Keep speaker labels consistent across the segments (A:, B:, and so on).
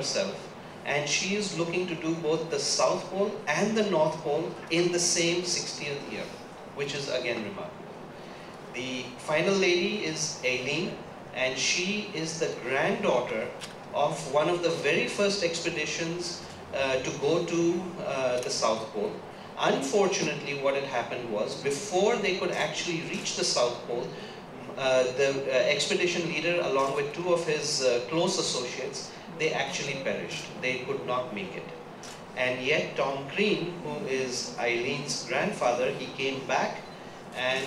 A: herself, and she is looking to do both the South Pole and the North Pole in the same 60th year, which is again remarkable. The final lady is Aileen, and she is the granddaughter of one of the very first expeditions to go to the South Pole. Unfortunately, what had happened was, before they could actually reach the South Pole, the expedition leader, along with two of his close associates, they actually perished. They could not make it. And yet Tom Crean, who is Eileen's grandfather, he came back, and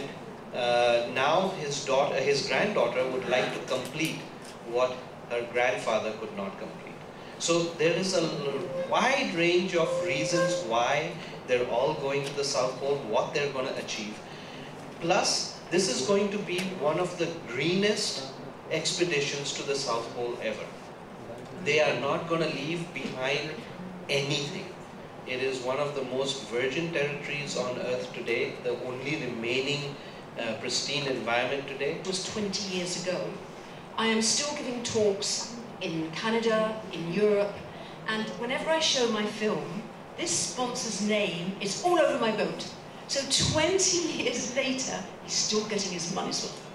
A: now his granddaughter would like to complete what her grandfather could not complete. So there is a wide range of reasons why they're all going to the South Pole, what they're going to achieve. Plus, this is going to be one of the greenest expeditions to the South Pole ever. They are not going to leave behind anything. It is one of the most virgin territories on Earth today, the only remaining pristine environment today.
B: It was 20 years ago. I am still giving talks in Canada, in Europe, and whenever I show my film, this sponsor's name is all over my boat. So 20 years later, he's still getting his money's worth.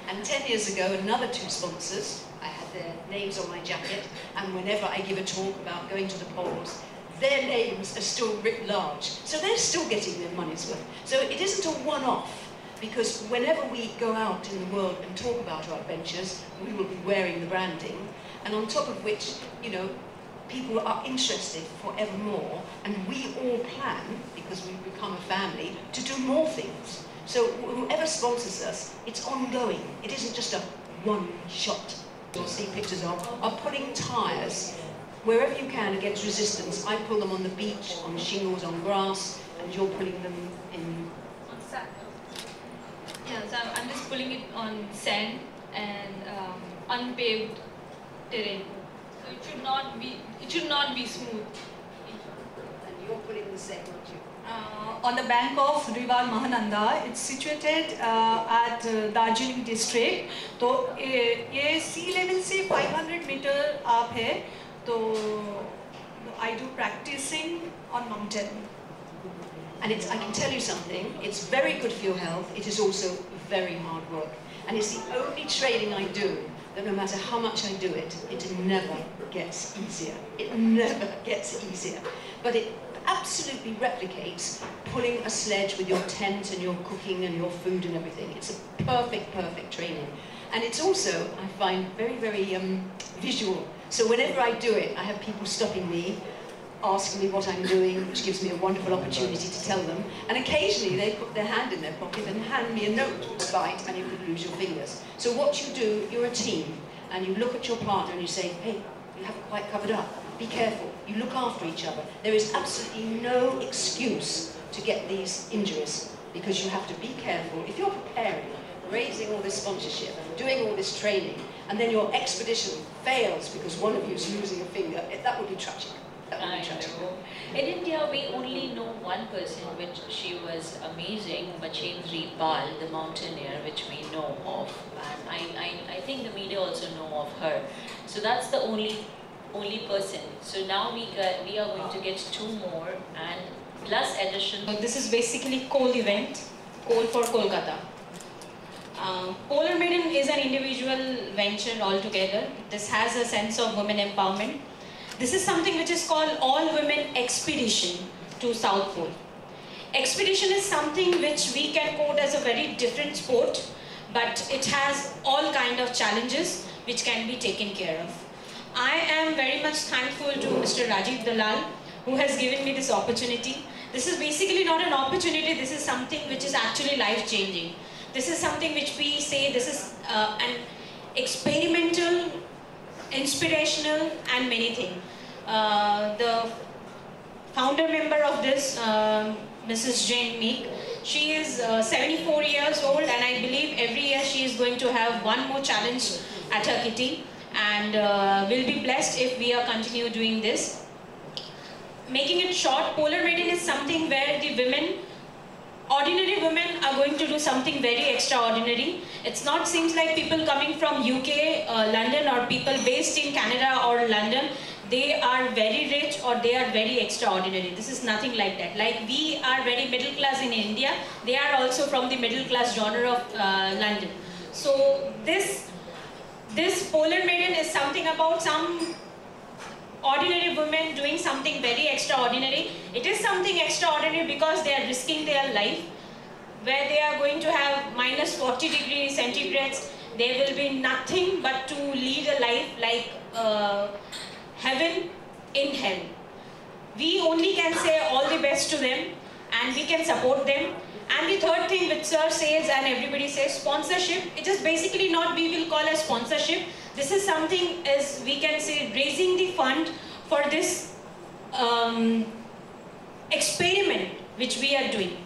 B: And 10 years ago, another two sponsors, I had their names on my jacket, and whenever I give a talk about going to the poles, their names are still writ large. So they're still getting their money's worth. So it isn't a one-off, because whenever we go out in the world and talk about our adventures, we will be wearing the branding, and on top of which, you know, people are interested forevermore, and we all plan, because we've become a family, to do more things. So whoever sponsors us, it's ongoing. It isn't just a one-shot. You'll see pictures of pulling tyres wherever you can against resistance. I pull them on the beach, on shingles, on grass, and you're pulling them in...
C: On sand. Yeah, so I'm just pulling it on sand and unpaved terrain. So it should not be smooth.
B: And you're pulling the same, aren't you?
D: On the bank of River Mahananda. It's situated at Darjeeling district. तो ये sea level से 500 meter up है. तो I do practicing on mountain.
B: And I can tell you something, it's very good for your health. It is also very hard work. And it's the only training I do that no matter how much I do it, it never gets easier. It never gets easier. But it absolutely replicates pulling a sledge with your tent and your cooking and your food and everything. It's a perfect, perfect training. And it's also, I find, very, very visual. So whenever I do it, I have people stopping me, asking me what I'm doing, which gives me a wonderful opportunity to tell them. And occasionally they put their hand in their pocket and hand me a note to bite, and you could lose your fingers. So what you do, you're a team, and you look at your partner and you say, hey, you haven't quite covered up. Be careful. You look after each other. There is absolutely no excuse to get these injuries, because you have to be careful. If you're preparing, raising all this sponsorship, doing all this training, and then your expedition fails because one of you is losing a finger, that would be tragic.
E: In India, we only know one person, which she was amazing, Bachendri Pal, the mountaineer, which we know of, and I think the media also know of her. So that's the only person. So now we are going to get two more, and plus addition.
D: This is basically coal event, coal for Kolkata. Polar Maiden is an individual venture altogether. This has a sense of women empowerment. This is something which is called all-women expedition to South Pole. Expedition is something which we can quote as a very different sport, but it has all kind of challenges which can be taken care of. I am very much thankful to Mr. Rajiv Dalal, who has given me this opportunity. This is basically not an opportunity, this is something which is actually life-changing. This is something which we say, this is an experimental, inspirational, and many things. The founder member of this, Mrs. Jane Meek, she is 74 years old, and I believe every year she is going to have one more challenge at her kitty, and we'll be blessed if we are continue doing this. Making it short, Polar Maiden is something where the women, ordinary women, are going to do something very extraordinary. It's not seems like people coming from UK, London, or people based in Canada or London, they are very rich or they are very extraordinary. This is nothing like that. Like we are very middle class in India, they are also from the middle class genre of London. So this Polar Maiden is something about some ordinary women doing something very extraordinary. It is something extraordinary because they are risking their life, where they are going to have minus 40 degrees centigrades. There will be nothing but to lead a life like heaven in hell. We only can say all the best to them and we can support them. And the third thing which sir says and everybody says, sponsorship. It is basically not we will call as sponsorship. This is something as we can say raising the fund for this experiment which we are doing.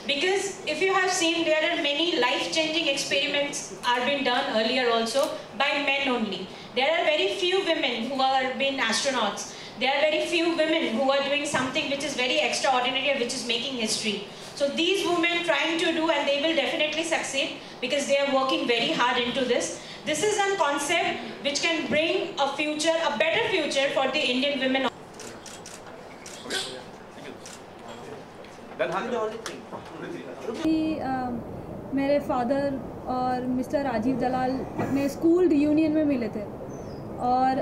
D: Because if you have seen, there are many life-changing experiments are being done earlier also by men only. There are very few women who are being astronauts. There are very few women who are doing something which is very extraordinary and which is making history. So these women trying to do, and they will definitely succeed because they are working very hard into this. This is a concept which can bring a future, a better future for the Indian women.
F: मेरे father और mister Rajiv दलाल अपने school reunion में मिले थे और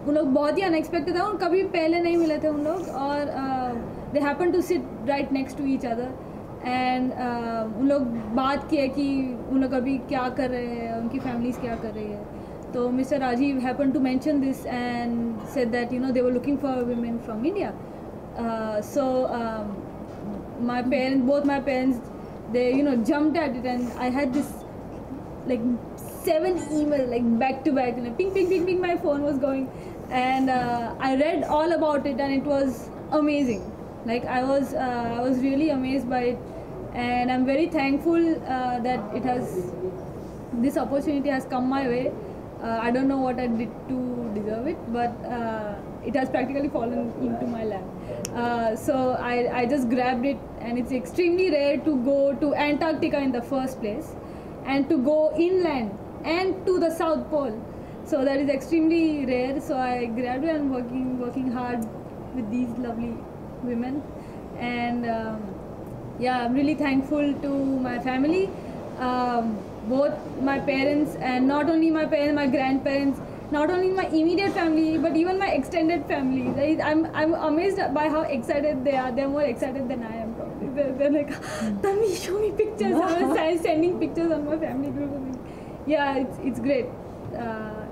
F: उन लोग बहुत ही अनएक्सपेक्टेड था और कभी पहले नहीं मिले थे उन लोग और they happen to sit right next to each other and उन लोग बात किए कि उन लोग अभी क्या कर रहे हैं, उनकी फैमिलीज क्या कर रही है. तो mister Rajiv happen to mention this and said that you know they were looking for women from India. My parents, both my parents, they jumped at it, and I had this like 7 emails like back to back, ping ping ping ping, my phone was going, and I read all about it, and it was amazing. Like I was really amazed by it, and I'm very thankful that this opportunity has come my way. I don't know what I did to deserve it, but it has practically fallen into my lap. So I just grabbed it, and it's extremely rare to go to Antarctica in the first place and to go inland and to the South Pole. So that is extremely rare. So I grabbed it and working hard with these lovely women. And yeah, I'm really thankful to my family, both my parents, and not only my parents, my grandparents, not only my immediate family, but even my extended family. I'm amazed by how excited they are. They're more excited than I am probably. They're like, Tami, show me pictures. I was sending pictures on my family group. Yeah, it's great.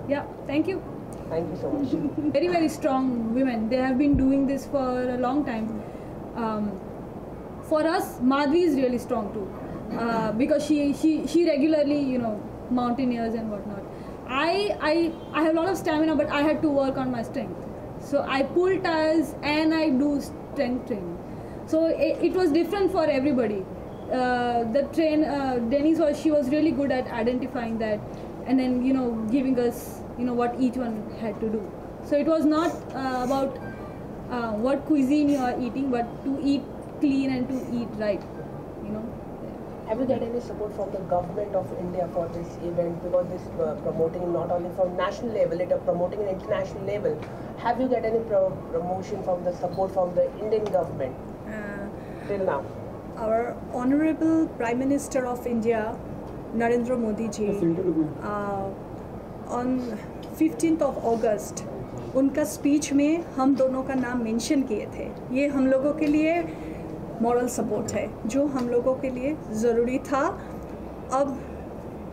F: Yeah, thank you.
G: Thank you so much.
F: Very, very strong women. They have been doing this for a long time. For us, Madhvi is really strong too. Because she regularly, mountaineers and whatnot. I have a lot of stamina, but I had to work on my strength. So I pull tires and I do strength training. So it was different for everybody. Denise she was really good at identifying that, and then giving us what each one had to do. So it was not about what cuisine you are eating, but to eat clean and to eat right.
G: Have you got any support from the government of India for this event? Because this promoting not only from national level, it is promoting an international level. Have you got any promotion from the support from the Indian government till now?
H: Our Honorable Prime Minister of India, Narendra Modi ji, on 15th of August, उनका speech में हम दोनों का नाम mention किए थे. ये हम लोगों के लिए मॉरल सपोर्ट है जो हम लोगों के लिए ज़रूरी था. अब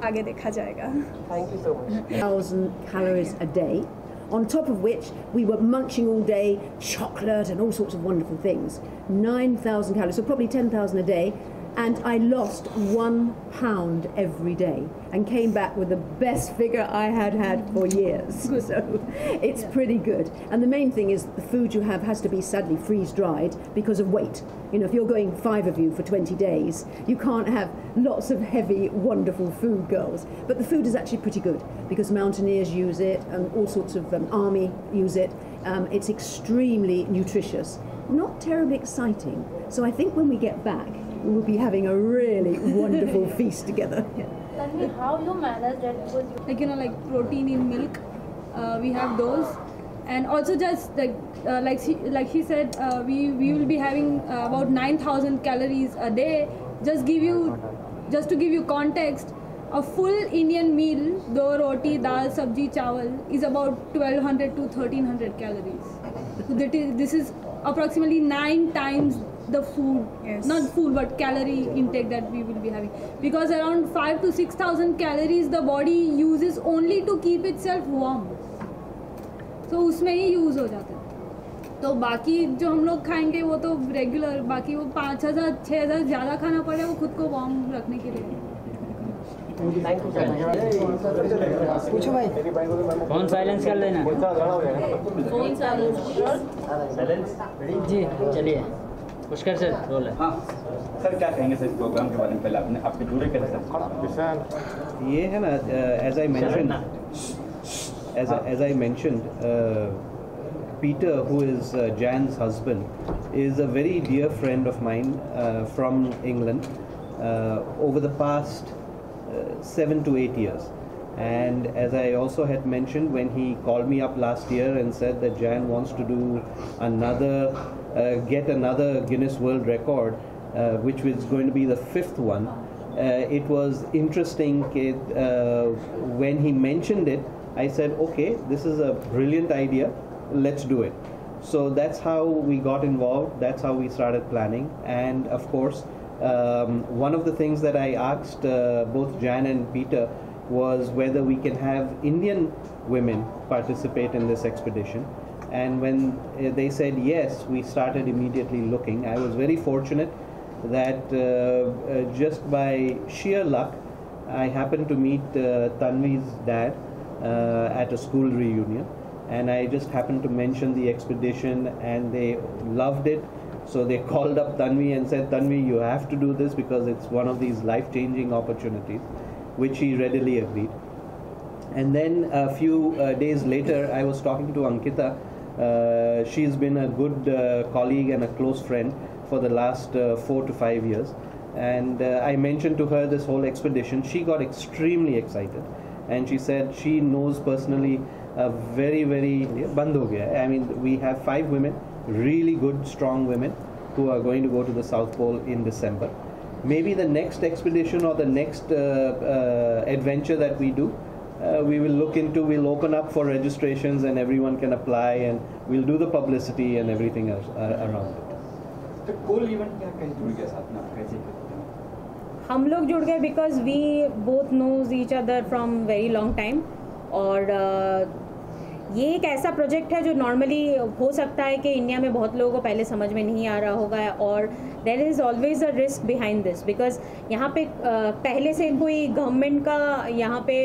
H: आगे देखा जाएगा.
G: Thank you so much.
I: 1,000 calories a day, on top of which we were munching all day, chocolate and all sorts of wonderful things. 9,000 calories, so probably 10,000 a day. And I lost 1 pound every day and came back with the best figure I had for years. So it's pretty good. And the main thing is the food you have has to be sadly freeze-dried because of weight. If you're going 5 of you for 20 days, you can't have lots of heavy, wonderful food, girls. But the food is actually pretty good because mountaineers use it and all sorts of army use it. It's extremely nutritious. Not terribly exciting. So I think when we get back, we will be having a really wonderful feast together.
F: Tell me how you manage that, because like protein in milk, we have those, And also just like she said, we will be having about 9,000 calories a day. Just to give you context, a full Indian meal, do roti, dal, sabji, chawal, is about 1200 to 1300 calories. So this is approximately 9 times the food, not food but calorie intake that we will be having. Because around 5 to 6,000 calories the body uses only to keep itself warm. So उसमें ही use हो जाता है. तो बाकी जो हम लोग खाएंगे वो तो रेगुलर, बाकी वो 5,000 6,000 ज़्यादा खाना पड़े वो खुद को वार्म रखने के लिए.
J: पूछो भाई. फोन साइलेंस कर लेना.
B: Phone silence.
J: जी चलिए. पुष्कर सर रोल है.
K: हाँ सर, क्या कहेंगे सर इस प्रोग्राम के बारे में? पहले आपने आपके जुड़े कैसे?
L: ये है ना, as I mentioned, Peter, who is Jan's husband, is a very dear friend of mine from England over the past 7 to 8 years. And as I also had mentioned, when he called me up last year and said that Jan wants to do get another Guinness World Record, which was going to be the 5th one, it was interesting. When he mentioned it, I said, okay, this is a brilliant idea, let's do it. So that's how we got involved, that's how we started planning. And of course, one of the things that I asked both Jan and Peter was whether we can have Indian women participate in this expedition. And when they said yes, we started immediately looking. I was very fortunate that just by sheer luck, I happened to meet Tanvi's dad at a school reunion, and I just happened to mention the expedition and they loved it. So they called up Tanvi and said, Tanvi, you have to do this because it's one of these life-changing opportunities, which he readily agreed. And then a few days later, I was talking to Ankita. She's been a good colleague and a close friend for the last 4 to 5 years. And I mentioned to her this whole expedition. She got extremely excited. And she said she knows personally a very, very... I mean, we have 5 women, really good, strong women, who are going to go to the South Pole in December. Maybe the next expedition or the next adventure that we do, we will look into, we'll open up for registrations and everyone can apply, and we'll do the publicity and everything else around it.
K: तो कोल event क्या कैसे जुड़ गया साथ में, आप कैसे?
D: हम लोग जुड़ गए because we both knows each other from very long time. और ये एक ऐसा प्रोजेक्ट है जो नॉर्मली हो सकता है कि इंडिया में बहुत लोगों को पहले समझ में नहीं आ रहा होगा, और there is always a risk behind this because यहाँ पे पहले से कोई गवर्नमेंट का यहाँ पे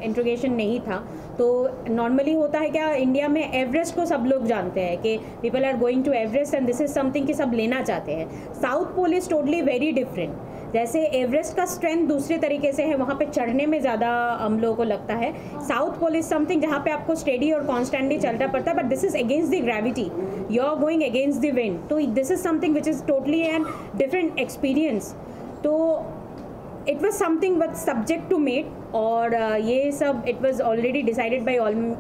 D: इंट्रोगेशन नहीं था. तो नॉर्मली होता है क्या, इंडिया में एवरेस्ट को सब लोग जानते हैं कि people are going to Everest and this is something कि सब लेना चाहते हैं. South pole is totally very different. जैसे एवरेस्ट का स्ट्रेंथ दूसरे तरीके से है, वहाँ पे चढ़ने में ज़्यादा हम लोगों को लगता है. साउथ पोल इज समथिंग जहाँ पे आपको स्टेडी और कॉन्स्टेंटली चलना पड़ता है, but this is against the gravity, you are going against the wind. तो this is something which is totally an different experience. तो it was something with subject to mate, और ये सब it was already decided by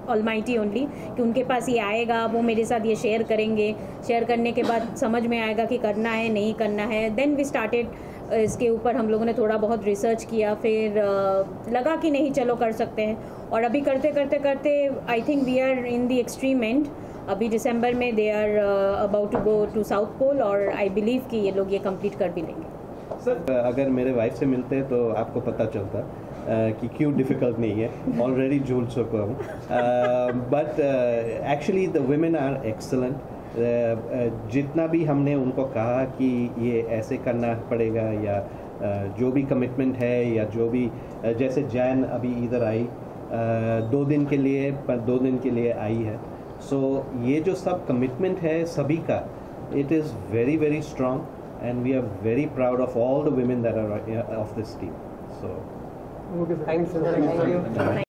D: almighty only कि उनके पास ये आएगा, वो मेरे साथ ये शेयर करेंगे. शेयर करने के बाद समझ में आएगा कि करना है नहीं करना है. देन वी स्टार्टेड, इसके ऊपर हम लोगों ने थोड़ा बहुत रिसर्च किया, फिर लगा कि नहीं चलो कर सकते हैं. और अभी करते करते करते I think we are in the extreme end. अभी दिसंबर में they are about to go to south pole, और आई बिलीव कि ये लोग ये कंप्लीट कर भी लेंगे.
L: सर अगर मेरे वाइफ से मिलते हैं तो आपको पता चलता कि क्यों डिफ़िकल्ट नहीं है. ऑलरेडी झूल चुका हूँ, but actually the women are excellent. जितना भी हमने उनको कहा कि ये ऐसे करना पड़ेगा, या जो भी कमिटमेंट है, या जो भी, जैसे जैन अभी इधर आई 2 दिन के लिए, पर 2 दिन के लिए आई है. सो ये जो सब कमिटमेंट है सभी का, it is very, very strong, and we are very proud of all the women that are of this team. So,
G: thanks.